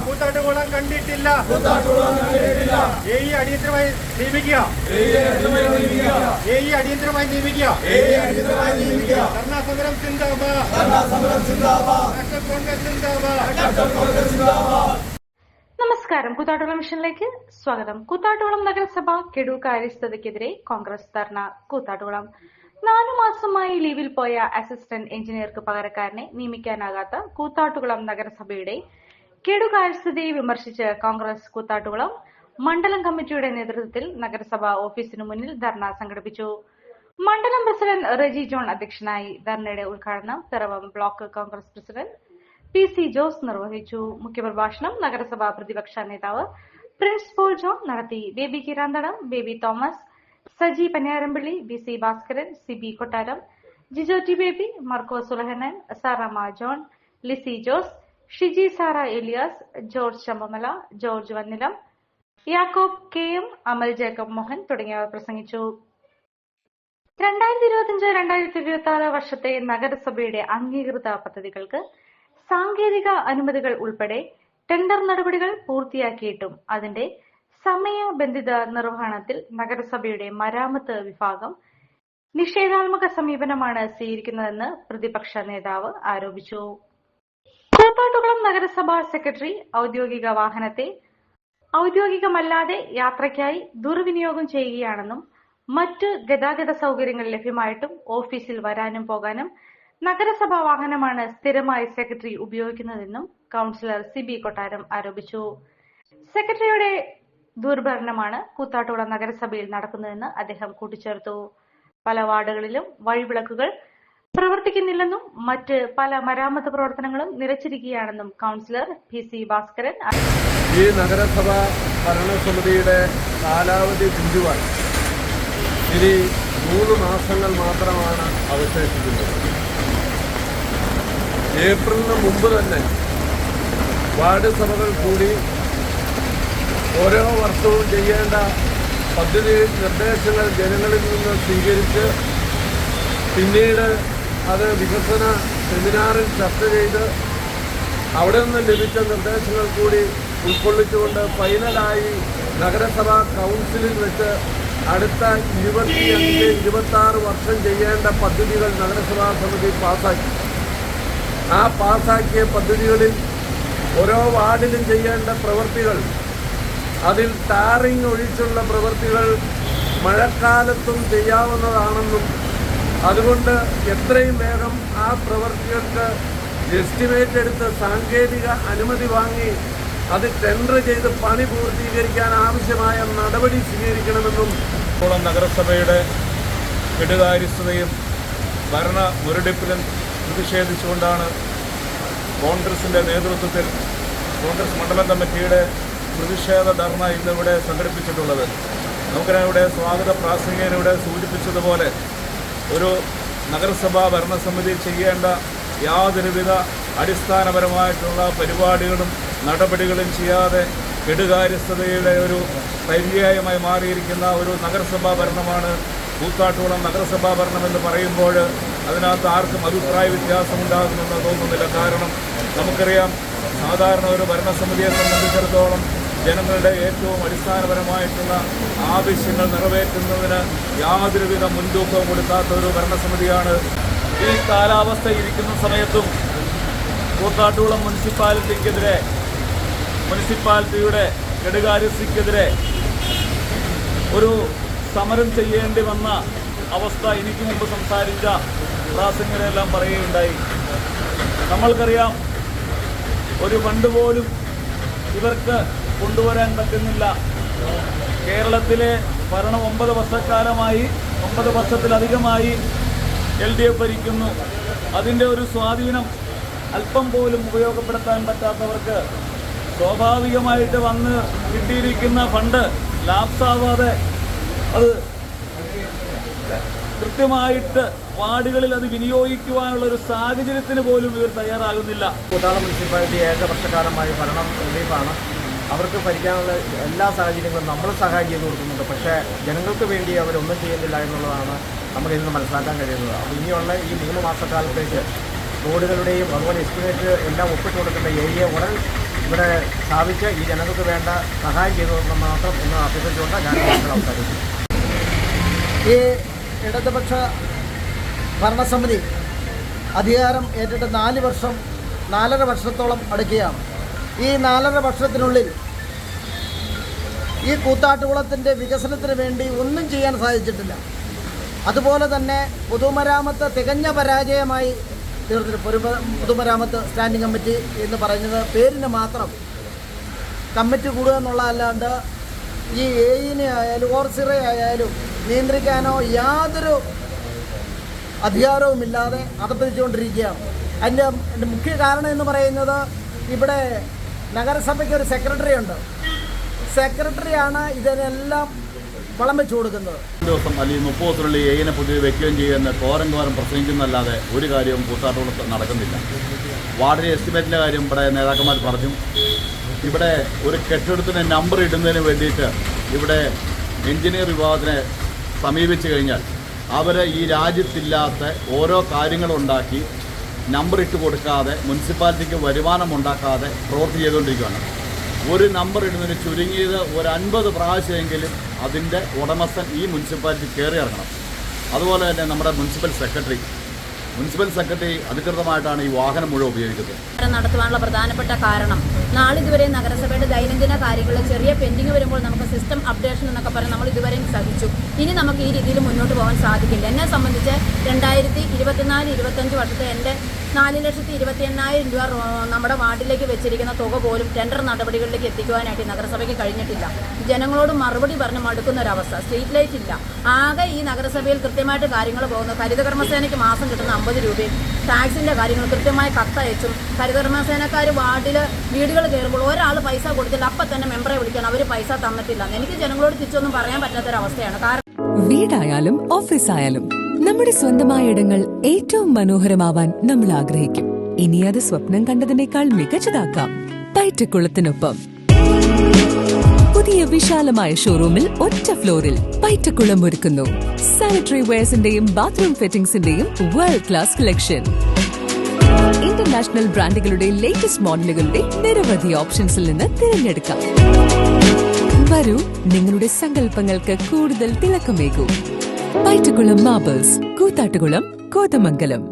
കൂത്താട്ടുകുളം കണ്ടിട്ടില്ല. AE അടിയന്തരമായി നിയമിക്കുക. AE അടിയന്തരമായി നിയമിക്കുക. ധർണാസമരം സിന്ദാബാദ്. കോൺഗ്രസ് സിന്ദാബാദ്. നമസ്കാരം. കൂത്താട്ടുകുളം മിഷനിലേക്ക് സ്വാഗതം. കൂത്താട്ടുകുളം നഗരസഭ കെടു കാര്യസ്ഥതയ്ക്കെതിരെ കോൺഗ്രസ് ധർണ. കൂത്താട്ടുകുളം 4 മാസമായി ലീവിൽ പോയ അസിസ്റ്റന്റ് എഞ്ചിനീയർക്ക് പകരക്കാരനെ നിയമിക്കാനാകാത്ത കൂത്താട്ടുകുളം നഗരസഭയുടെ കെടുകാര്യസ്ഥതയെ വിമർശിച്ച് കോൺഗ്രസ് കൂത്താട്ടുകുളം മണ്ഡലം കമ്മിറ്റിയുടെ നേതൃത്വത്തിൽ നഗരസഭ ഓഫീസിനു മുന്നിൽ ധർണ സംഘടിപ്പിച്ചു. മണ്ഡലം പ്രസിഡന്റ് റെജി ജോൺ അധ്യക്ഷനായി. ധർണയുടെ ഉദ്ഘാടനം Piravam block Congress president PC Jose നിർവഹിച്ചു. മുഖ്യപ്രഭാഷണം നഗരസഭാ പ്രതിപക്ഷ നേതാവ് പ്രിൻസ് പോൾ ജോൺ നടത്തി. Baby Kirantadam, Baby Thomas, Saji Panniyarampally, BC Bhaskaran, CB Kottaram, Jijo T Baby, Marco Sulahanan, Sarama John, Lizzy Jose, Shiji Sara Elias, George Champamala, George Vannilam, Yakob KM, അമൽ ജേക്കബ് മോഹൻ തുടങ്ങിയവർ പ്രസംഗിച്ചു. 2025-2026 വർഷത്തെ നഗരസഭയുടെ അംഗീകൃത പദ്ധതികൾക്ക് സാങ്കേതിക അനുമതികൾ ഉൾപ്പെടെ ടെൻഡർ നടപടികൾ പൂർത്തിയാക്കിയിട്ടും അതിന്റെ സമയബന്ധിത നിർവഹണത്തിൽ നഗരസഭയുടെ മരാമത്ത് വിഭാഗം നിഷേധാത്മക സമീപനമാണ് സ്വീകരിക്കുന്നതെന്ന് പ്രതിപക്ഷ നേതാവ് ആരോപിച്ചു. കൂത്താട്ടുകുളം നഗരസഭാ സെക്രട്ടറി ഔദ്യോഗിക വാഹനത്തെ ഔദ്യോഗികമല്ലാതെ യാത്രയ്ക്കായി ദുർവിനിയോഗം ചെയ്യുകയാണെന്നും മറ്റ് ഗതാഗത സൗകര്യങ്ങൾ ലഭ്യമായിട്ടും ഓഫീസിൽ വരാനും പോകാനും നഗരസഭാ വാഹനമാണ് സ്ഥിരമായി സെക്രട്ടറി ഉപയോഗിക്കുന്നതെന്നും കൌൺസിലർ CB കൊട്ടാരം ആരോപിച്ചു. സെക്രട്ടറിയുടെ ദുർഭരണമാണ് കൂത്താട്ടുകുളം നഗരസഭയിൽ നടക്കുന്നതെന്ന് അദ്ദേഹം കൂട്ടിച്ചേർത്തു. പല വാർഡുകളിലും വഴിവിളക്കുകൾ പ്രവർത്തിക്കുന്നില്ലെന്നും മറ്റ് പല മരാമത്ത് പ്രവർത്തനങ്ങളും നിലച്ചിരിക്കുകയാണെന്നും കൌൺസിലർ PC ഭാസ്കരൻ. ഈ നഗരസഭ ഭരണസമിതിയുടെ കാലാവധി പിന്തുവാൻ ഇനി 3 മാസങ്ങൾ മാത്രമാണ് അവശേഷിക്കുന്നത്. ഏപ്രിലിന് മുമ്പ് തന്നെ വാർഡ് സഭകൾ കൂടി ഓരോ വർഷവും ചെയ്യേണ്ട പദ്ധതി നിർദ്ദേശങ്ങൾ ജനങ്ങളിൽ നിന്ന് സ്വീകരിച്ച് പിന്നീട് അത് വികസന സെമിനാറിൽ ചർച്ച ചെയ്ത് അവിടെ നിന്ന് ലഭിച്ച നിർദ്ദേശങ്ങൾ കൂടി ഉൾക്കൊള്ളിച്ചുകൊണ്ട് ഫൈനലായി നഗരസഭാ കൗൺസിലിൽ വെച്ച് അടുത്ത 25-26 വർഷം ചെയ്യേണ്ട പദ്ധതികൾ നഗരസഭാ സമിതി പാസാക്കി. ആ പാസാക്കിയ പദ്ധതികളിൽ ഓരോ വാർഡിലും ചെയ്യേണ്ട പ്രവൃത്തികൾ, അതിൽ ടാറിംഗ് ഒഴിച്ചുള്ള പ്രവൃത്തികൾ മഴക്കാലത്തും ചെയ്യാവുന്നതാണെന്നും അതുകൊണ്ട് എത്രയും വേഗം ആ പ്രവൃത്തികൾക്ക് എസ്റ്റിമേറ്റ് എടുത്ത് സാങ്കേതിക അനുമതി വാങ്ങി അത് ടെൻഡർ ചെയ്ത് പണി പൂർത്തീകരിക്കാൻ ആവശ്യമായ നടപടി സ്വീകരിക്കണമെന്നും നഗരസഭയുടെ കെടുകാര്യസ്ഥതയും ഭരണ മുരടിപ്പിലും പ്രതിഷേധിച്ചുകൊണ്ടാണ് കോൺഗ്രസിൻ്റെ നേതൃത്വത്തിൽ കോൺഗ്രസ് മണ്ഡലം കമ്മിറ്റിയുടെ പ്രതിഷേധ ധർണ ഇന്നിവിടെ സംഘടിപ്പിച്ചിട്ടുള്ളത്. നമുക്കിവിടെ സ്വാഗത പ്രാസംഗികനിവിടെ സൂചിപ്പിച്ചതുപോലെ ഒരു നഗരസഭാ ഭരണസമിതി ചെയ്യേണ്ട യാതൊരുവിധ അടിസ്ഥാനപരമായിട്ടുള്ള പരിപാടികളും നടപടികളും ചെയ്യാതെ കെടുകാര്യസ്ഥതയുടെ ഒരു പര്യായമായി മാറിയിരിക്കുന്ന ഒരു നഗരസഭാ ഭരണമാണ് കൂത്താട്ടുകുളം നഗരസഭാ ഭരണം എന്ന് പറയുമ്പോൾ അതിനകത്ത് ആർക്കും അഭിപ്രായ വ്യത്യാസമുണ്ടാകുമെന്ന് തോന്നുന്നില്ല. കാരണം നമുക്കറിയാം, സാധാരണ ഒരു ഭരണസമിതിയെ സംബന്ധിച്ചിടത്തോളം ജനങ്ങളുടെ ഏറ്റവും അടിസ്ഥാനപരമായിട്ടുള്ള ആവശ്യങ്ങൾ നിറവേറ്റുന്നതിന് യാതൊരുവിധ മുൻതൂക്കവും കൊടുക്കാത്ത ഒരു ഭരണസമിതിയാണ്. ഈ കാലാവസ്ഥ ഇരിക്കുന്ന സമയത്തും കൂത്താട്ടുകുളം മുനിസിപ്പാലിറ്റിയുടെ കെടുകാര്യസ്ഥതയ്ക്കെതിരെ ഒരു സമരം ചെയ്യേണ്ടി വന്ന അവസ്ഥ എനിക്ക് മുമ്പ് സംസാരിച്ച പ്രാസംഗികരെല്ലാം പറയുകയുണ്ടായി. നമ്മൾക്കറിയാം, ഒരു ഫണ്ട് പോലും ഇവർക്ക് കൊണ്ടുവരാൻ പറ്റുന്നില്ല. കേരളത്തിലെ ഭരണം 9 വർഷക്കാലമായി, 9 വർഷത്തിലധികമായി LDF ഭരിക്കുന്നു. അതിൻ്റെ ഒരു സ്വാധീനം അല്പം പോലും ഉപയോഗപ്പെടുത്താൻ പറ്റാത്തവർക്ക് സ്വാഭാവികമായിട്ട് വന്ന് കിട്ടിയിരിക്കുന്ന ഫണ്ട് ലാപ്സാവാതെ അത് കൃത്യമായിട്ട് വാർഡുകളിൽ അത് വിനിയോഗിക്കുവാനുള്ള ഒരു സാഹചര്യത്തിന് പോലും ഇവർ തയ്യാറാകുന്നില്ല. കൂത്താട്ടുകുളം മുനിസിപ്പാലിറ്റി 7 വർഷക്കാലമായി ഭരണം റിലീഫാണ്. അവർക്ക് ഭരിക്കാനുള്ള എല്ലാ സാഹചര്യങ്ങളും നമ്മൾ സഹായം ചെയ്തു കൊടുക്കുന്നുണ്ട്. പക്ഷേ ജനങ്ങൾക്ക് വേണ്ടി അവരൊന്നും ചെയ്യുന്നില്ല എന്നുള്ളതാണ് നമുക്ക് ഇന്ന് മനസ്സിലാക്കാൻ കഴിയുന്നത്. അപ്പോൾ ഇനിയുള്ള ഈ 3 മാസക്കാലത്തേക്ക് റോഡുകളുടെയും അതുപോലെ എസ്റ്റിമേറ്റ് എല്ലാം ഒപ്പിട്ട് കൊടുക്കേണ്ട ഏരിയ ഉടൻ ഇവിടെ സ്ഥാപിച്ച് ഈ ജനങ്ങൾക്ക് വേണ്ട സഹായം ചെയ്തു കൊടുക്കണം മാത്രം എന്ന് അഭ്യർത്ഥിച്ചുകൊണ്ട് ഞാൻ അവസാനിക്കുന്നു. ഈ ഇടതുപക്ഷ ഭരണസമിതി അധികാരം ഏറ്റിട്ട് 4.5 വർഷത്തോളം അടുക്കുകയാണ്. ഈ 4.5 വർഷത്തിനുള്ളിൽ ഈ കൂത്താട്ടുകുളത്തിൻ്റെ വികസനത്തിന് വേണ്ടി ഒന്നും ചെയ്യാൻ സാധിച്ചിട്ടില്ല. അതുപോലെ തന്നെ പൊതുമരാമത്ത് തികഞ്ഞ പരാജയമായി തീർന്നിട്ട് പൊതുമരാമത്ത് സ്റ്റാൻഡിംഗ് കമ്മിറ്റി എന്ന് പറയുന്നത് പേരിന് മാത്രം കമ്മിറ്റി കൂടുക എന്നുള്ളതല്ലാണ്ട് ഈ എയിനെ ആയാലും ഓർസിറെ ആയാലും നിയന്ത്രിക്കാനോ യാതൊരു അധികാരവുമില്ലാതെ അതപ്പതിച്ചുകൊണ്ടിരിക്കുകയാണ്. അതിൻ്റെ മുഖ്യ കാരണം എന്ന് പറയുന്നത് ഇവിടെ നഗരസഭയ്ക്ക് ഒരു സെക്രട്ടറി ഉണ്ട്. സെക്രട്ടറിയാണ് ഇതിനെല്ലാം വളം വെച്ചു കൊടുക്കുന്നത്. ദിവസം അല്ലെങ്കിൽ 30 ദിവസത്തിനുള്ളിൽ എയിനെ പുതിയ വെക്കുകയും ചെയ്യുന്ന കോരം പ്രസംഗിക്കുന്നല്ലാതെ ഒരു കാര്യവും കൂത്താട്ടുകുളത്ത് നടക്കുന്നില്ല. വാർഡിലെ എസ്റ്റിമേറ്റിൻ്റെ കാര്യം ഇവിടെ നേതാക്കന്മാർ പറഞ്ഞു. ഇവിടെ ഒരു കെട്ടിടത്തിന് നമ്പർ ഇടുന്നതിന് വേണ്ടിയിട്ട് ഇവിടെ എഞ്ചിനീയർ വിഭാഗത്തിനെ സമീപിച്ചു കഴിഞ്ഞാൽ അവർ ഈ രാജ്യത്തില്ലാത്ത ഓരോ കാര്യങ്ങളുണ്ടാക്കി നമ്പർ ഇട്ട് കൊടുക്കാതെ മുനിസിപ്പാലിറ്റിക്ക് വരുമാനം ഉണ്ടാക്കാതെ പ്രവൃത്തി ചെയ്തുകൊണ്ടിരിക്കുകയാണ്. ഒരു നമ്പർ ഇടുന്നതിന് ചുരുങ്ങിയത് ഒരു 50 പ്രാവശ്യമെങ്കിലും അതിൻ്റെ ഉടമസ്ഥൻ ഈ മുനിസിപ്പാലിറ്റി കയറി ഇറങ്ങണം. അതുപോലെ തന്നെ നമ്മുടെ മുനിസിപ്പൽ സെക്രട്ടറി അധികൃതമായിട്ടാണ് ഈ വാഹനം മുഴുവൻ ഉപയോഗിക്കുന്നത്. നടത്തുവാനുള്ള പ്രധാനപ്പെട്ട കാരണം നാളിതുവരെ നഗരസഭയുടെ ദൈനംദിന കാര്യങ്ങളിൽ ചെറിയ പെൻഡിങ് വരുമ്പോൾ നമുക്ക് സിസ്റ്റം അപ്ഡേഷൻ എന്നൊക്കെ പറഞ്ഞ് നമ്മൾ ഇതുവരെയും സഹിച്ചു. ഇനി നമുക്ക് ഈ രീതിയിൽ മുന്നോട്ട് പോകാൻ സാധിക്കില്ല. എന്നെ സംബന്ധിച്ച് 2024-25 വർഷത്തെ എൻ്റെ 4,28,000 രൂപ നമ്മുടെ വാർഡിലേക്ക് വെച്ചിരിക്കുന്ന തുക പോലും ടെൻഡർ നടപടികളിലേക്ക് എത്തിക്കുവാനായിട്ട് നഗരസഭയ്ക്ക് കഴിഞ്ഞിട്ടില്ല. ജനങ്ങളോട് മറുപടി പറഞ്ഞ് മടുക്കുന്ന ഒരവസ്ഥ. സ്ട്രീറ്റ് ലൈറ്റ് ഇല്ല. ആകെ ഈ നഗരസഭയിൽ കൃത്യമായിട്ട് കാര്യങ്ങൾ പോകുന്നു. ഹരിതകർമ്മസേനയ്ക്ക് മാസം കിട്ടുന്ന 50 രൂപയും ടാക്സിൻ്റെ കാര്യങ്ങൾ കൃത്യമായി കത്തയച്ചും ഹരിതകർമ്മസേനക്കാർ വാർഡിൽ വീടുകൾ കയറുമ്പോൾ ഒരാൾ പൈസ കൊടുത്തില്ല, അപ്പം തന്നെ മെമ്പറെ വിളിക്കണം, അവർ പൈസ തന്നിട്ടില്ല. എനിക്ക് ജനങ്ങളോട് തിരിച്ചൊന്നും പറയാൻ പറ്റാത്തൊരവസ്ഥയാണ്. കാരണം വീടായാലും ഓഫീസായാലും നമ്മുടെ സ്വന്തമായ ഇടങ്ങൾ ഏറ്റവും മനോഹരമാവാൻ നമ്മൾ ആഗ്രഹിക്കും. ഇനി അത് സ്വപ്നം കണ്ടതിനേക്കാൾ മികച്ചതാക്കാം പൈറ്റക്കുളത്തിനൊപ്പം. പുതിയ വിശാലമായ ഷോറൂമിൽ ഒറ്റ ഫ്ലോറിൽ പൈറ്റക്കുളം ഒരുക്കുന്നു സാനിറ്ററി വെയർസിന്റെയും ബാത്റൂം ഫിറ്റിംഗ്സിന്റെയും വേൾഡ് ക്ലാസ് കളക്ഷൻ. ഇന്റർനാഷണൽ ബ്രാൻഡുകളുടെ ലേറ്റസ്റ്റ് മോഡലുകളുടെ നിരവധി ഓപ്ഷൻസിൽ നിന്ന് തിരഞ്ഞെടുക്കാം. വരൂ, നിങ്ങളുടെ സങ്കല്പങ്ങൾക്ക് കൂടുതൽ തിളക്കമേകൂ. പൈറ്റക്കുളം മാർബിൾസ്, കൂത്താട്ടുകുളം, കോതമംഗലം.